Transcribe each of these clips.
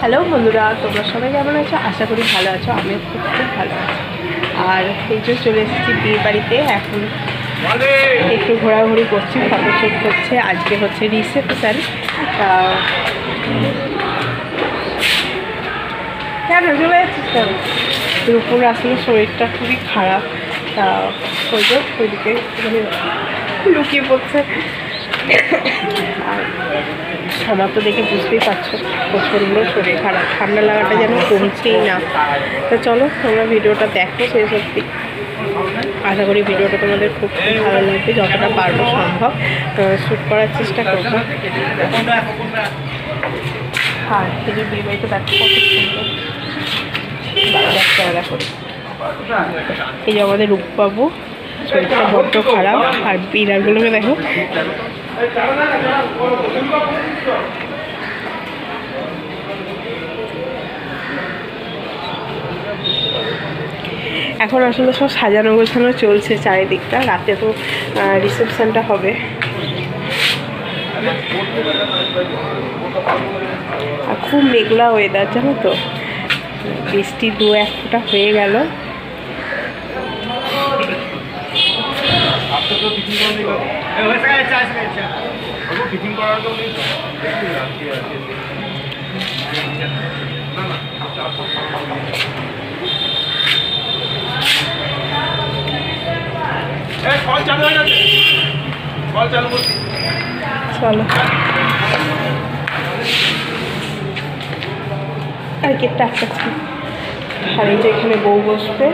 Hello বন্ধুরা, তোমরা সবাই কেমন আছো? আশা করি ভালো আছো। আমিও খুব খুব ভালো আছি। আর এই যে চলে এসেছি বিয়ে বাড়িতে। এখন একটু ঘোরাঘুরি করছি, ফটোশ্যুট করছে। আজকে হচ্ছে রিসেপশন। কেন চলে যাচ্ছিস কেন? রূপুর আসলে শরীরটা খুবই খারাপ, তা ওই যে ওইদিকে লুকিয়ে পড়ছে। আর আমার তো দেখে বুঝতেই পারছো প্রচণ্ড শরীর খারাপ, ঠান্ডা লাগাটা যেন কমছেই না। তো চলো তোমরা ভিডিওটা দেখো শেষ অবধি। আশা করি ভিডিওটা তোমাদের খুব খুব ভালো লাগবে। যতটা পারবো সম্ভব শ্যুট করার চেষ্টা করবো। হ্যাঁ, এই যে বিয়ে বাড়িতে দেখো কত সুন্দর। দেখো এই যে আমাদের রূপবাবু, শরীরটা বড্ড খারাপ। আর বিড়ালগুলোকে দেখো। এখন আসলে সব সাজানো গোছানো চলছে চারিদিকটা। রাতে তো রিসেপশনটা হবে। আর খুব মেঘলা ওয়েদার, জানো তো। বৃষ্টি দু এক ফোঁটা হয়ে গেল। চলো আর কি টাকাচ্ছি। আর এই যে এখানে বউ বসবে।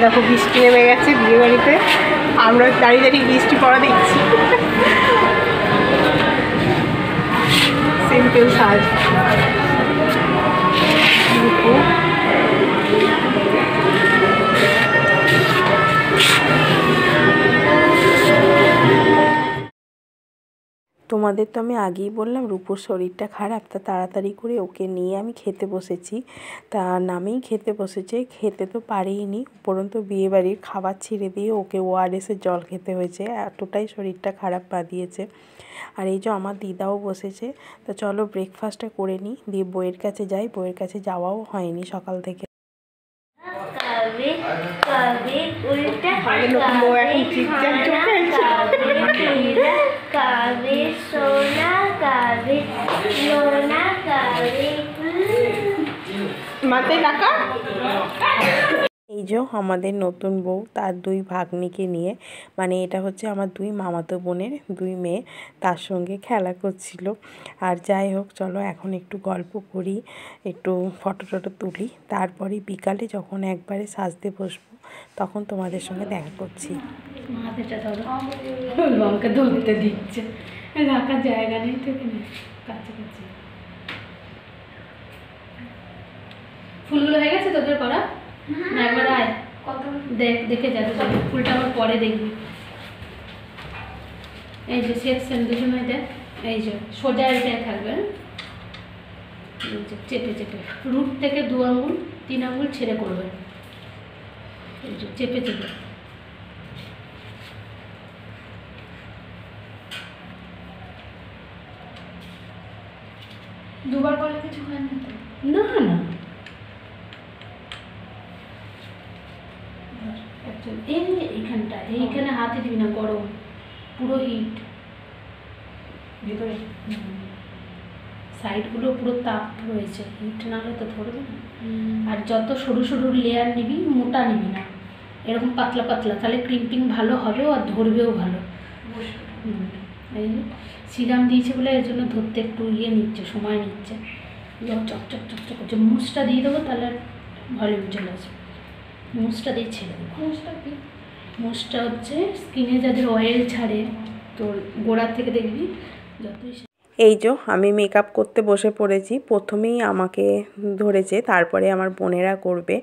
দেখো বৃষ্টি নেমে গেছে বিয়ে বাড়িতে। আমরা দাঁড়িয়ে দাঁড়িয়ে বৃষ্টি পড়া দেখছি। সিম্পল সাজ। তোমাদের তো আমি আগেই বললাম রূপুর শরীরটা খারাপ, তা তাড়াতাড়ি করে ওকে নিয়ে আমি খেতে বসেছি। তা নামেই খেতে বসেছে, খেতে তো পারেইনি, উপরন্তু বিয়েবাড়ির খাবার ছেড়ে দিয়ে ওকে ওআরএসের জল খেতে হয়েছে, এতটাই শরীরটা খারাপ বাদিয়েছে। আর এই যে আমার দিদাও বসেছে। তো চলো ব্রেকফাস্টটা করে নিই, দিয়ে বইয়ের কাছে যাই। বইয়ের কাছে যাওয়াও হয়নি সকাল থেকে। এই যে আমাদের নতুন বউ তার দুই ভাগ্নিকে নিয়ে, মানে এটা হচ্ছে আমার দুই মামাতো বোনের দুই মেয়ে, তার সঙ্গে খেলা করছিল। আর যাই হোক চলো এখন একটু গল্প করি, একটু ফটো টটো তুলি, তারপরে বিকালে যখন একবারে সাজতে বসবো তখন তোমাদের সঙ্গে দেখা করছি। লঙ্কা ধরতে দিচ্ছে, রাখার জায়গা নেই তো এখানে কাছাকাছি। ফুলগুলো হয়ে গেছে তোদের করা? না একবার আয় দেখে যাবে। ফুলটা আবার পরে দেখবি। এই যে সেকশন দুজনে দেখ, এই যে সোজা এটাই থাকবে। চেপে চেপে রুট থেকে 2 আঙুল 3 আঙুল ছেড়ে করবে। এই যে চেপে চেপে। দুবার করলে কিছু হয় না তো? না না, এইখানে হাতে দিবি না, গরম পুরো হিট ভিতরে, সাইডগুলো পুরো তাপ রয়েছে, হিট না হলে তো ধরবে না। আর যত সরু সরু লেয়ার নিবি, মোটা নিবি না, এরকম পাতলা পাতলা, তাহলে ক্রিম্পিং ভালো হবে আর ধরবেও ভালো। এই সিরাম দিয়েছে বলে এর জন্য ধরতে একটু নিচ্ছে, সময় নিচ্ছে। চক চক চক চক করছে, মুছটা দিয়ে দেবো, তাহলে ভলিউম চলে আসবে। মুছটা দিয়ে ছেড়ে দেবো। মুছটা কি? মুছটা হচ্ছে স্কিনে যাদের অয়েল ছাড়ে, তোর গোড়ার থেকে দেখবি যতই। এই যে আমি মেকআপ করতে বসে পড়েছি। প্রথমেই আমাকে ধরেছে, তারপরে আমার বোনেরা করবে।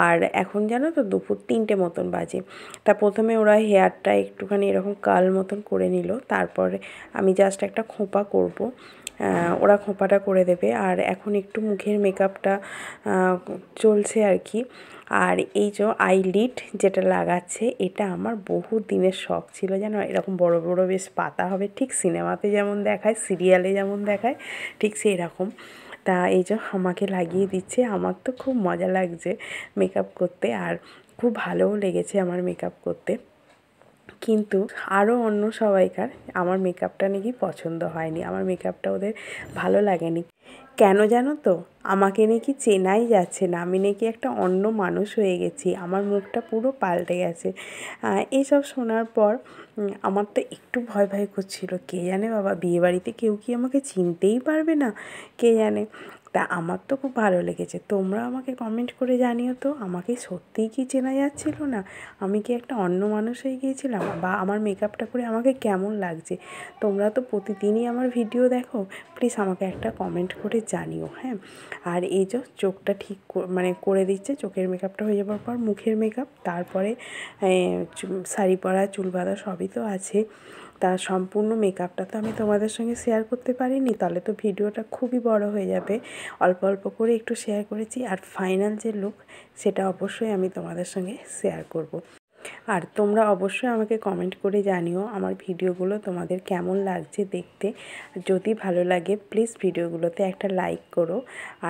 আর এখন জানো তো দুপুর 3টে মতন বাজে। তা প্রথমে ওরা হেয়ারটা একটুখানি এরকম কাল মতন করে নিল, তারপরে আমি জাস্ট একটা খোঁপা করব, ওরা খোঁপাটা করে দেবে। আর এখন একটু মুখের মেকআপটা চলছে আর কি। আর এই যে আইলিড যেটা লাগাচ্ছে, এটা আমার বহু দিনের শখ ছিল, জানো, এরকম বড় বড় বেশ পাতা হবে, ঠিক সিনেমাতে যেমন দেখায়, সিরিয়ালে যেমন দেখায়, ঠিক সেই রকম। তা এই যে আমাকে লাগিয়ে দিচ্ছে। আমার তো খুব মজা লাগছে মেকআপ করতে, আর খুব ভালোও লেগেছে আমার মেকআপ করতে। কিন্তু আরও অন্য সবাইকার আমার মেকআপটা নাকি পছন্দ হয়নি, আমার মেকআপটা ওদের ভালো লাগেনি। কেন জানো তো? আমাকে নাকি চেনাই যাচ্ছে না, আমি নাকি একটা অন্য মানুষ হয়ে গেছি, আমার মুখটা পুরো পাল্টে গেছে। এইসব শোনার পর আমার তো একটু ভয় ভয় করছিল, কে জানে বাবা বিয়েবাড়িতে কেউ কি আমাকে চিনতেই পারবে না, কে জানে। তা আমার তো খুব ভালো লেগেছে। তোমরা আমাকে কমেন্ট করে জানিও তো, আমাকে সত্যিই কি চেনা যাচ্ছিল না? আমি কি একটা অন্য মানুষ হয়ে গিয়েছিলাম? বা আমার মেকআপটা করে আমাকে কেমন লাগছে? তোমরা তো প্রতিদিনই আমার ভিডিও দেখো, প্লিজ আমাকে একটা কমেন্ট করে জানিও, হ্যাঁ। আর এই যে চোখটা ঠিক মানে করে দিচ্ছে, চোখের মেকআপটা হয়ে যাওয়ার পর মুখের মেকআপ, তারপরে শাড়ি পরা, চুল বাঁধা সবই তো আছে। তা সম্পূর্ণ মেকআপটা তো আমি তোমাদের সঙ্গে শেয়ার করতে পারিনি, তাহলে তো ভিডিওটা খুবই বড় হয়ে যাবে। অল্প অল্প করে একটু শেয়ার করেছি, আর ফাইনাল যে লুক সেটা অবশ্যই আমি তোমাদের সঙ্গে শেয়ার করব। আর তোমরা অবশ্যই আমাকে কমেন্ট করে জানিও আমার ভিডিওগুলো তোমাদের কেমন লাগছে দেখতে। যদি ভালো লাগে প্লিজ ভিডিওগুলোতে একটা লাইক করো,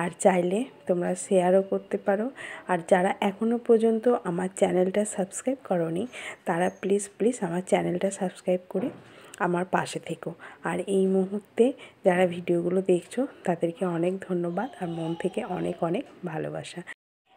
আর চাইলে তোমরা শেয়ারও করতে পারো। আর যারা এখনও পর্যন্ত আমার চ্যানেলটা সাবস্ক্রাইব করোনি, তারা প্লিজ প্লিজ আমার চ্যানেলটা সাবস্ক্রাইব করে আমার পাশে থেকো। আর এই মুহূর্তে যারা ভিডিওগুলো দেখছো তাদেরকে অনেক ধন্যবাদ, আর মন থেকে অনেক অনেক ভালোবাসা।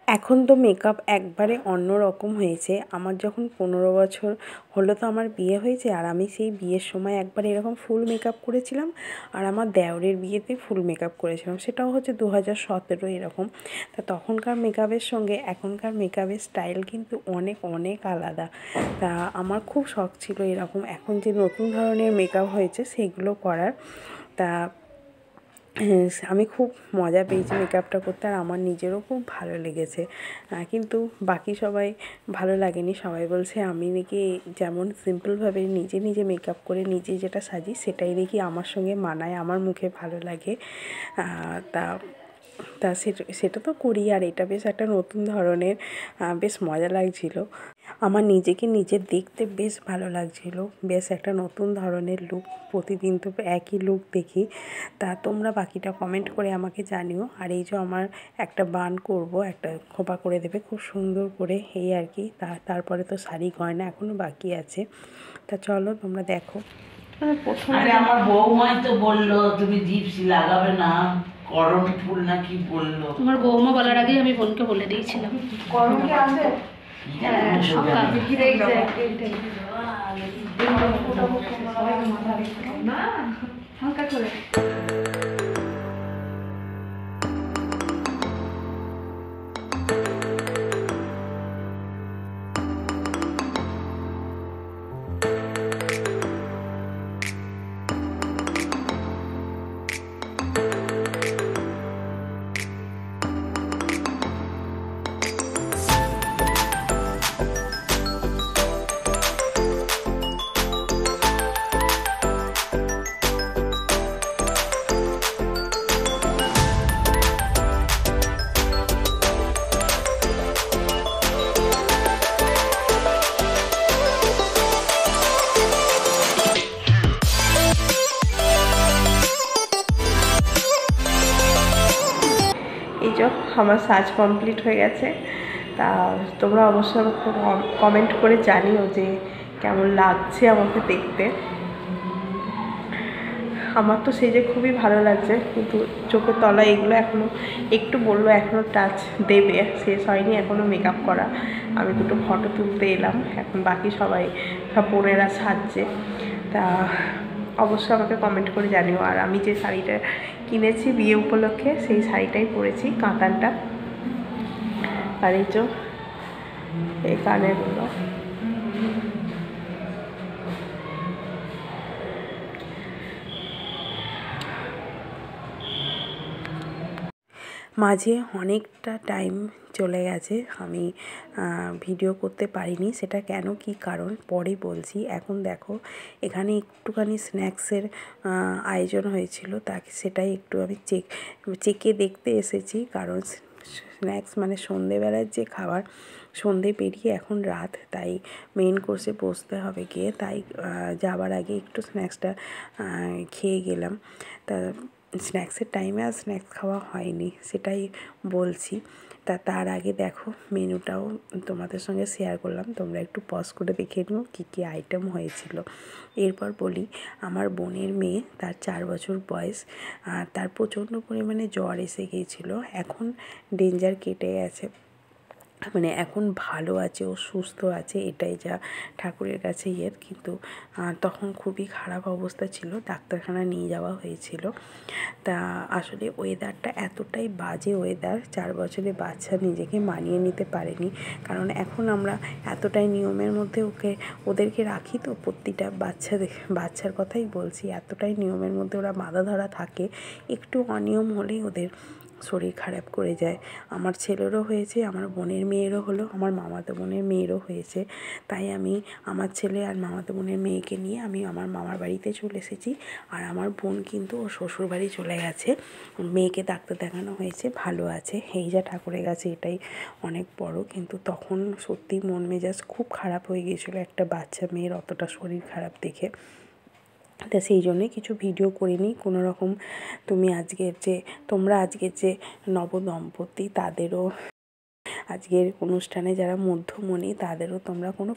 এখন তো মেকআপ একবারে অন্য রকম হয়েছে। আমার যখন 15 বছর হলো তো আমার বিয়ে হয়েছে, আর আমি সেই বিয়ের সময় একবার এরকম ফুল মেকআপ করেছিলাম, আর আমার দেওরের বিয়েতে ফুল মেকআপ করেছিলাম, সেটাও হচ্ছে 2017 এরকম। তা তখনকার মেকআপের সঙ্গে এখনকার মেকআপের স্টাইল কিন্তু অনেক অনেক আলাদা। তা আমার খুব শখ ছিল এরকম এখন যে নতুন ধরনের মেকআপ হয়েছে সেগুলো করার। তা আমি খুব মজা পেয়েছি মেকআপটা করতে, আর আমার নিজেরও খুব ভালো লেগেছে। কিন্তু বাকি সবাই ভালো লাগেনি, সবাই বলছে আমি নাকি যেমন সিম্পলভাবে নিজে নিজে মেকআপ করে নিজে যেটা সাজি সেটাই নাকি আমার সঙ্গে মানায়, আমার মুখে ভালো লাগে। তা তা সেটা তো করি, আর এটা বেশ একটা নতুন ধরনের, বেশ মজা লাগছিল। আমার নিজেকে নিজে দেখতে বেশ ভালো লাগছিল, বেশ একটা নতুন ধরনের লুক। প্রতিদিন তো একই লুক দেখি। তা তোমরা বাকিটা কমেন্ট করে আমাকে জানিও। আর এই যে আমার একটা বান করব, একটা খোপা করে দেবে খুব সুন্দর করে, এই আর কি। তারপরে তো শাড়ি গয়না এখনও বাকি আছে। তা চলো তোমরা দেখো। আরে আমার বৌমাই তো বললো তুমি জিপসি লাগাবে না, করম ফুল না কি বললো। তোমার বৌমা বলার আগেই আমি বোনকে বলে দিয়েছিলাম গরম কি আছে? হ্যাঁ সকাল না হালকা করে। এই যে আমার সাজ কমপ্লিট হয়ে গেছে। তা তোমরা অবশ্যই আমাকে কমেন্ট করে জানিও যে কেমন লাগছে আমাকে দেখতে। আমার তো সেই যে খুবই ভালো লাগছে, কিন্তু চোখের তলায় এগুলো এখনও একটু বললো এখনও টাচ দেবে, শেষ হয়নি এখনও মেকআপ করা। আমি দুটো ফটো তুলতে এলাম, এখন বাকি সবাই সব বোনেরা সাজছে। তা অবশ্যই আমাকে কমেন্ট করে জানিও। আর আমি যে শাড়িটা কিনেছি বিয়ে উপলক্ষে সেই শাড়িটাই পরেছি, কাতানটা। আর এই যে এই কানেরগুলো। মাঝে অনেকটা টাইম চলে গেছে, আমি ভিডিও করতে পারিনি। সেটা কেন, কি কারণ পরে বলছি। এখন দেখো এখানে একটুখানি স্ন্যাক্সের আয়োজন হয়েছিল, তাকে সেটাই একটু আমি চেকে দেখতে এসেছি। কারণ স্ন্যাক্স মানে সন্ধেবেলার যে খাবার, সন্ধে পেরিয়ে এখন রাত, তাই মেইন কোর্সে বসতে হবে গিয়ে, তাই যাবার আগে একটু স্ন্যাক্সটা খেয়ে গেলাম। তা স্ন্যাক্সের টাইমে আর স্ন্যাক্স খাওয়া হয়নি, সেটাই বলছি। তার আগে দেখো মেনুটাও তোমাদের সঙ্গে শেয়ার করলাম, তোমরা একটু পজ করে দেখে নিও কী কী আইটেম হয়েছিল। এরপর বলি, আমার বোনের মেয়ে, তার 4 বছর বয়স, তার প্রচণ্ড পরিমাণে জ্বর এসে গিয়েছিলো। এখন ডেঞ্জার কেটে গেছে, মানে এখন ভালো আছে, ও সুস্থ আছে, এটাই যা ঠাকুরের কাছে কিন্তু তখন খুবই খারাপ অবস্থা ছিল, ডাক্তারখানা নিয়ে যাওয়া হয়েছিল। তা আসলে ওয়েদারটা এতটাই বাজে ওয়েদার, 4 বছরের বাচ্চা নিজেকে মানিয়ে নিতে পারেনি। কারণ এখন আমরা এতটাই নিয়মের মধ্যে ওদেরকে রাখি, তো প্রতিটা বাচ্চার কথাই বলছি, এতটাই নিয়মের মধ্যে ওরা বাঁধা ধরা থাকে, একটু অনিয়ম হলেই ওদের শরীর খারাপ করে যায়। আমার ছেলেরও হয়েছে, আমার বোনের মেয়েরও হলো, আমার মামাতো বোনের মেয়েরও হয়েছে। তাই আমি আমার ছেলে আর মামাতো বোনের মেয়েকে নিয়ে আমি আমার মামার বাড়িতে চলে এসেছি। আর আমার বোন কিন্তু ওর শ্বশুর বাড়ি চলে গেছে, মেয়েকে ডাক্তার দেখানো হয়েছে, ভালো আছে। এই যা ঠাকুরের কাছে এটাই অনেক বড়। কিন্তু তখন সত্যি মন মেজাজ খুব খারাপ হয়ে গিয়েছিলো একটা বাচ্চা মেয়ের অতটা শরীর খারাপ দেখে। তা সেই জন্যে কিছু ভিডিও করিনি কোনো রকম। তোমরা আজকের যে নবদম্পতি, তাদেরও আজকের অনুষ্ঠানে যারা মধ্যমণি, তাদেরও তোমরা কোনো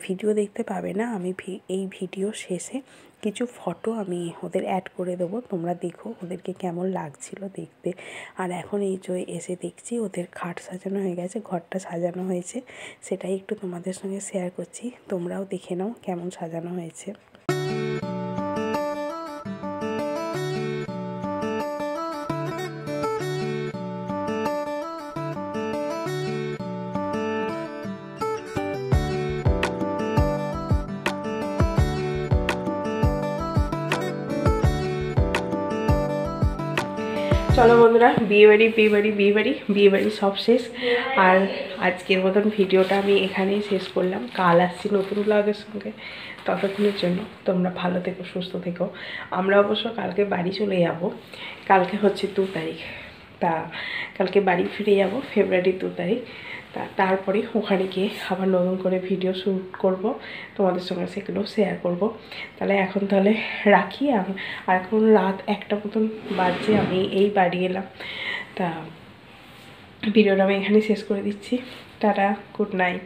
ভিডিও দেখতে পাবে না। আমি এই ভিডিও শেষে কিছু ফটো আমি ওদের অ্যাড করে দেবো, তোমরা দেখো ওদেরকে কেমন লাগছিল দেখতে। আর এখন এই যে এসে দেখছি ওদের খাট সাজানো হয়ে গেছে, ঘরটা সাজানো হয়েছে, সেটাই একটু তোমাদের সঙ্গে শেয়ার করছি। তোমরাও দেখে নাও কেমন সাজানো হয়েছে। চলো বন্ধুরা, বিয়েবাড়ি সব শেষ। আর আজকের মতন ভিডিওটা আমি এখানেই শেষ করলাম। কাল আসছি নতুন ব্লগের সঙ্গে, ততক্ষণের জন্য তোমরা ভালো থেকো, সুস্থ থেকো। আমরা অবশ্য কালকে বাড়ি চলে যাব, কালকে হচ্ছে 2 তারিখ। তা কালকে বাড়ি ফিরে যাব ফেব্রুয়ারি 2 তারিখ। তারপরে ওখানে গিয়ে আবার নতুন করে ভিডিও শ্যুট করব, তোমাদের সঙ্গে সেগুলো শেয়ার করব। তাহলে রাখি। আর এখন রাত 1টা মতন বাজছে, আমি এই বাড়ি এলাম। তা ভিডিওটা আমি এখানে শেষ করে দিচ্ছি। Tata, good night.